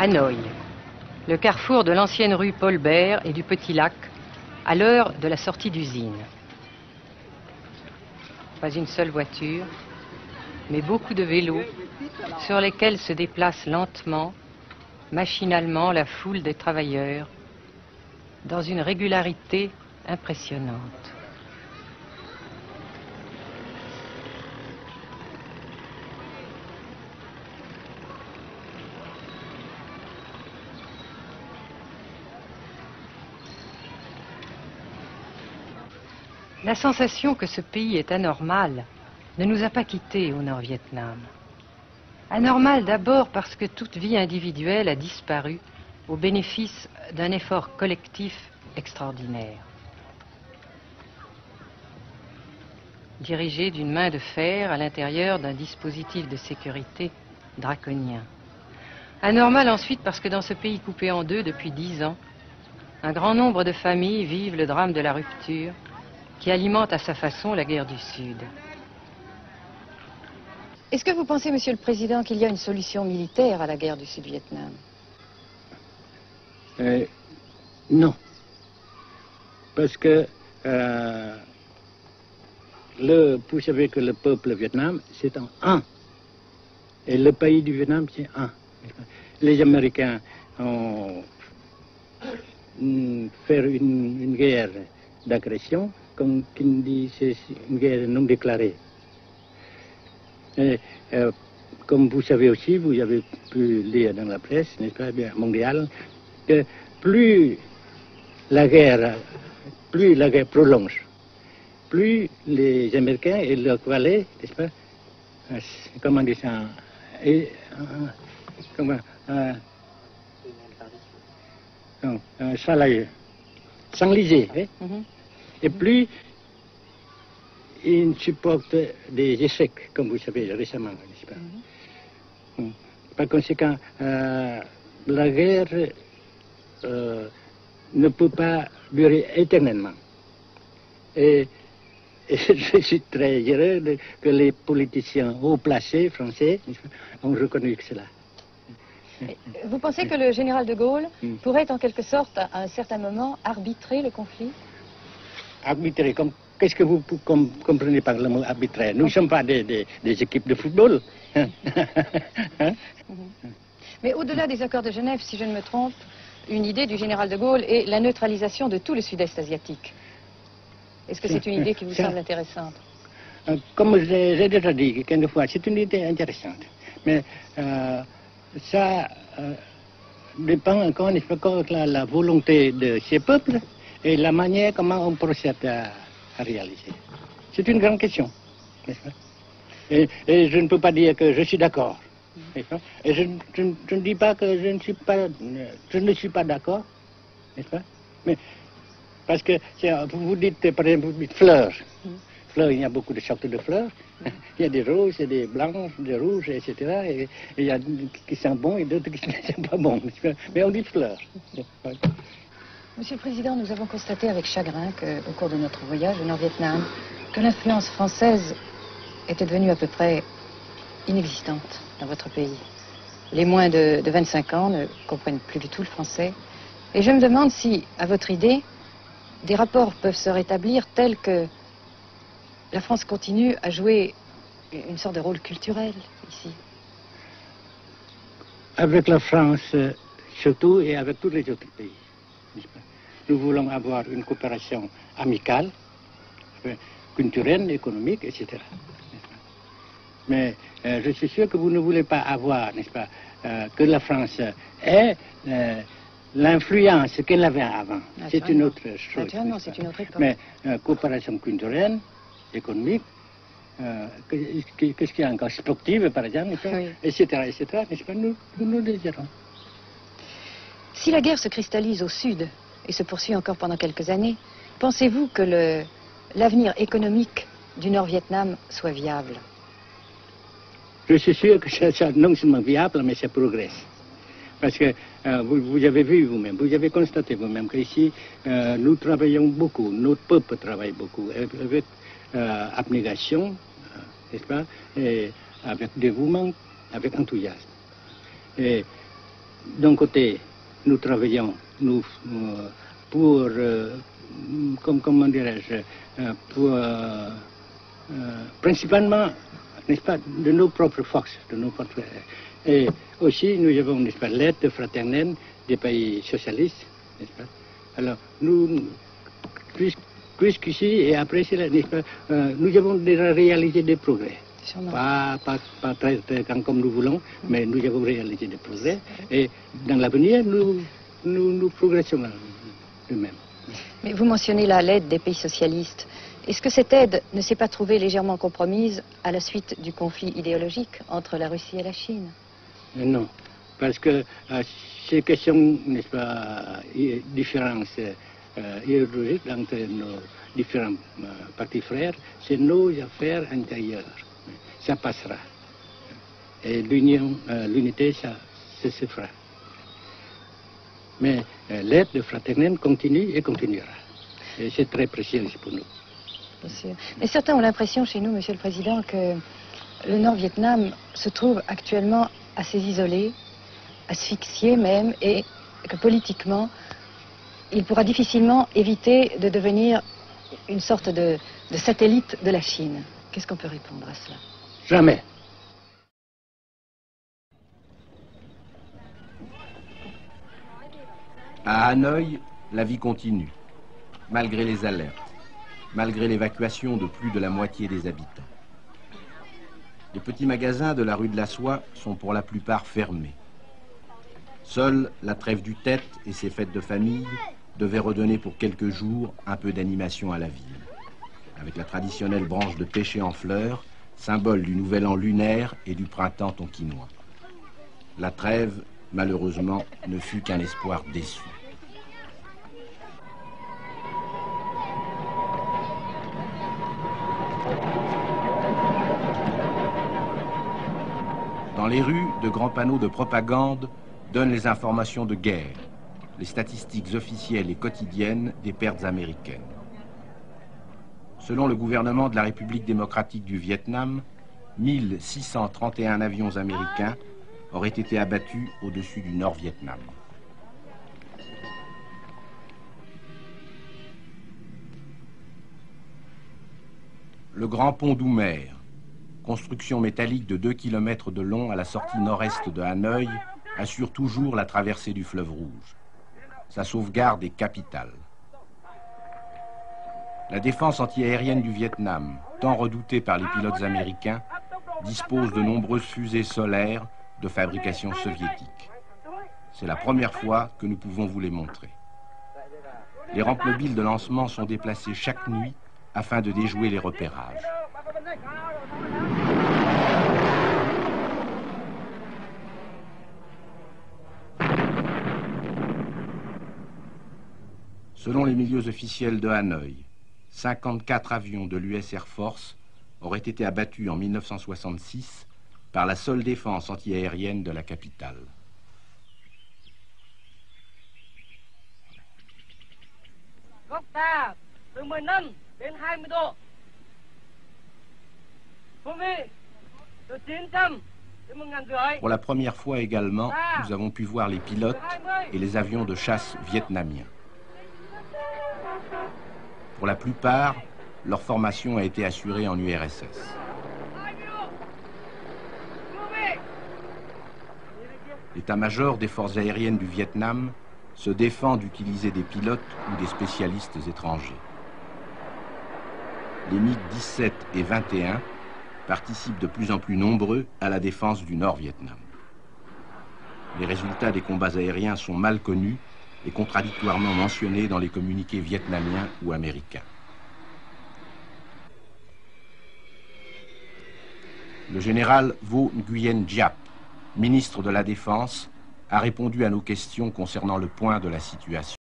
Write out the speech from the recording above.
Hanoï, le carrefour de l'ancienne rue Paul Bert et du Petit Lac, à l'heure de la sortie d'usine. Pas une seule voiture, mais beaucoup de vélos sur lesquels se déplace lentement, machinalement la foule des travailleurs, dans une régularité impressionnante. La sensation que ce pays est anormal ne nous a pas quittés au Nord-Vietnam. Anormal d'abord parce que toute vie individuelle a disparu au bénéfice d'un effort collectif extraordinaire. Dirigé d'une main de fer à l'intérieur d'un dispositif de sécurité draconien. Anormal ensuite parce que dans ce pays coupé en deux depuis 10 ans, un grand nombre de familles vivent le drame de la rupture qui alimente à sa façon la guerre du Sud. Est-ce que vous pensez, Monsieur le Président, qu'il y a une solution militaire à la guerre du Sud-Vietnam? Non. Parce que vous savez que le peuple Vietnam, c'est un. Et le pays du Vietnam, c'est un. Les Américains ont fait une guerre d'agression, comme qui dit, c'est une guerre non déclarée. Et, comme vous savez aussi, vous avez pu lire dans la presse, n'est-ce pas, bien mondiale, que plus la guerre prolonge, plus les Américains et leurs valets, n'est-ce pas, comment dire ça, s'enliser, hein? Et plus ils supportent des échecs, comme vous savez récemment, n'est-ce pas? Par conséquent, la guerre ne peut pas durer éternellement. Et je suis très heureux que les politiciens haut placés français ont reconnu cela. Vous pensez que le général de Gaulle pourrait en quelque sorte, à un certain moment, arbitrer le conflit? Arbitrer, qu'est-ce que vous comprenez par le mot arbitraire? Nous ne sommes pas des équipes de football. Hein? Mais au-delà des accords de Genève, si je ne me trompe, une idée du général de Gaulle est la neutralisation de tout le sud-est asiatique. Est-ce que c'est une idée qui vous semble intéressante? Comme j'ai déjà dit quelquefois, c'est une idée intéressante. Mais ça dépend encore de la volonté de ces peuples et la manière comment on procède à réaliser. C'est une grande question, n'est-ce pas? Et je ne peux pas dire que je suis d'accord. Et je ne dis pas que je ne suis pas d'accord, n'est-ce pas? Mais parce que vous dites, par exemple, vous dites fleurs. Fleurs, il y a beaucoup de sortes de fleurs. Il y a des roses, il y a des blanches, des rouges, etc. Et il y a qui sont bons et d'autres qui ne sont pas bons. Mais on dit fleurs. Monsieur le Président, nous avons constaté avec chagrin qu'au cours de notre voyage au Nord-Vietnam, que l'influence française était devenue à peu près inexistante dans votre pays. Les moins de 25 ans ne comprennent plus du tout le français. Et je me demande si, à votre idée, des rapports peuvent se rétablir tels que la France continue à jouer une sorte de rôle culturel ici. Avec la France, surtout, et avec tous les autres pays. Nous voulons avoir une coopération amicale, culturelle, économique, etc. Mais je suis sûr que vous ne voulez pas avoir, n'est-ce pas, que la France ait l'influence qu'elle avait avant. C'est une autre chose. Naturellement, c'est une autre époque. Mais coopération culturelle, économique, qu'est-ce qu'il y a encore, sportive par exemple, oui. etc., n'est-ce pas, nous désirons. Si la guerre se cristallise au sud et se poursuit encore pendant quelques années, pensez-vous que l'avenir économique du Nord-Vietnam soit viable? Je suis sûr que c'est non seulement viable, mais ça progresse. Parce que vous avez vu vous-même, vous avez constaté vous-même qu'ici, nous travaillons beaucoup, notre peuple travaille beaucoup, avec abnégation, n'est-ce pas, et avec dévouement, avec enthousiasme. Et d'un côté, nous travaillons pour, comment dirais-je, pour, principalement, n'est-ce pas, de nos propres forces, de nos propres... Et aussi, nous avons, n'est-ce pas, l'aide fraternelle des pays socialistes, n'est-ce pas. Alors, nous, jusqu'ici et après cela, n'est-ce pas, nous avons déjà réalisé des progrès. Pas très comme nous voulons, mais nous avons réalisé des progrès. Et dans l'avenir, nous progressons de même. Mais vous mentionnez là l'aide des pays socialistes. Est-ce que cette aide ne s'est pas trouvée légèrement compromise à la suite du conflit idéologique entre la Russie et la Chine? Non, parce que ces questions, n'est-ce pas, différences idéologiques entre nos différents partis frères, c'est nos affaires intérieures. Ça passera. Et l'unité, ça se fera. Mais l'aide fraternelle continue et continuera. Et c'est très précieux pour nous. Bien sûr. Mais certains ont l'impression chez nous, Monsieur le Président, que le Nord-Vietnam se trouve actuellement assez isolé, asphyxié même, et que politiquement, il pourra difficilement éviter de devenir une sorte de satellite de la Chine. Qu'est-ce qu'on peut répondre à cela? Jamais. À Hanoï, la vie continue, malgré les alertes, malgré l'évacuation de plus de la moitié des habitants. Les petits magasins de la rue de la Soie sont pour la plupart fermés. Seule la trêve du Tête et ses fêtes de famille devaient redonner pour quelques jours un peu d'animation à la ville, avec la traditionnelle branche de pêcher en fleurs, symbole du nouvel an lunaire et du printemps tonkinois. La trêve, malheureusement, ne fut qu'un espoir déçu. Dans les rues, de grands panneaux de propagande donnent les informations de guerre, les statistiques officielles et quotidiennes des pertes américaines. Selon le gouvernement de la République démocratique du Vietnam, 1631 avions américains auraient été abattus au-dessus du Nord-Vietnam. Le grand pont d'Oumer, construction métallique de 2 km de long à la sortie nord-est de Hanoï, assure toujours la traversée du fleuve Rouge. Sa sauvegarde est capitale. La défense antiaérienne du Vietnam, tant redoutée par les pilotes américains, dispose de nombreuses fusées solaires de fabrication soviétique. C'est la première fois que nous pouvons vous les montrer. Les rampes mobiles de lancement sont déplacées chaque nuit afin de déjouer les repérages. Selon les milieux officiels de Hanoï, 54 avions de l'US Air Force auraient été abattus en 1966 par la seule défense antiaérienne de la capitale. Pour la première fois également, nous avons pu voir les pilotes et les avions de chasse vietnamiens. Pour la plupart, leur formation a été assurée en URSS. L'état-major des forces aériennes du Vietnam se défend d'utiliser des pilotes ou des spécialistes étrangers. Les MiG-17 et 21 participent de plus en plus nombreux à la défense du Nord-Vietnam. Les résultats des combats aériens sont mal connus et contradictoirement mentionnés dans les communiqués vietnamiens ou américains. Le général Vo Nguyen Giap, ministre de la Défense, a répondu à nos questions concernant le point de la situation.